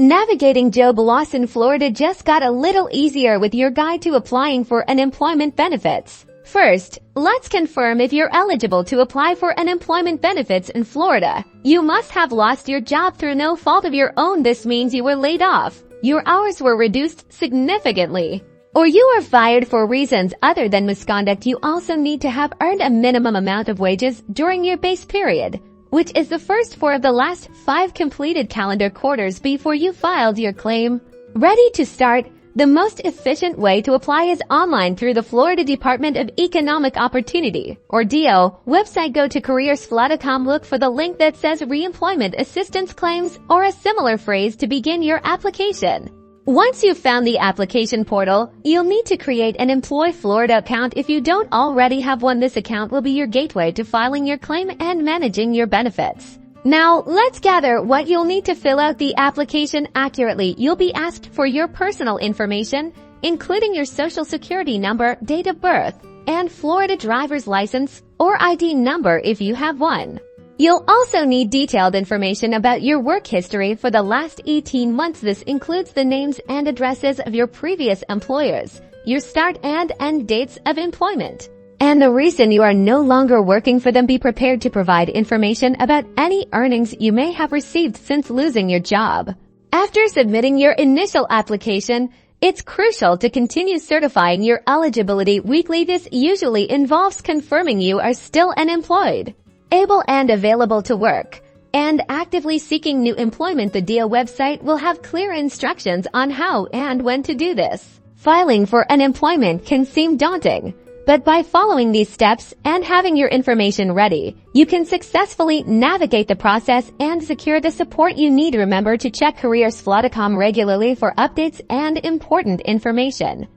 Navigating job loss in Florida just got a little easier with your guide to applying for unemployment benefits. First, let's confirm if you're eligible to apply for unemployment benefits in Florida. You must have lost your job through no fault of your own. This means you were laid off, your hours were reduced significantly, or you were fired for reasons other than misconduct. You also need to have earned a minimum amount of wages during your base period, which is the first 4 of the last 5 completed calendar quarters before you filed your claim. Ready to start? The most efficient way to apply is online through the Florida Department of Economic Opportunity, or DO, website. Go to careersfla.com, look for the link that says Reemployment Assistance Claims or a similar phrase to begin your application. Once you've found the application portal, you'll need to create an Employ Florida account. If you don't already have one, this account will be your gateway to filing your claim and managing your benefits. Now, let's gather what you'll need to fill out the application accurately. You'll be asked for your personal information, including your social security number, date of birth, and Florida driver's license or ID number if you have one. You'll also need detailed information about your work history for the last 18 months. This includes the names and addresses of your previous employers, your start and end dates of employment, and the reason you are no longer working for them. Be prepared to provide information about any earnings you may have received since losing your job. After submitting your initial application, it's crucial to continue certifying your eligibility weekly. This usually involves confirming you are still unemployed, able and available to work, and actively seeking new employment. The DO website will have clear instructions on how and when to do this. Filing for unemployment can seem daunting, but by following these steps and having your information ready, you can successfully navigate the process and secure the support you need. Remember to check careersfla.com regularly for updates and important information.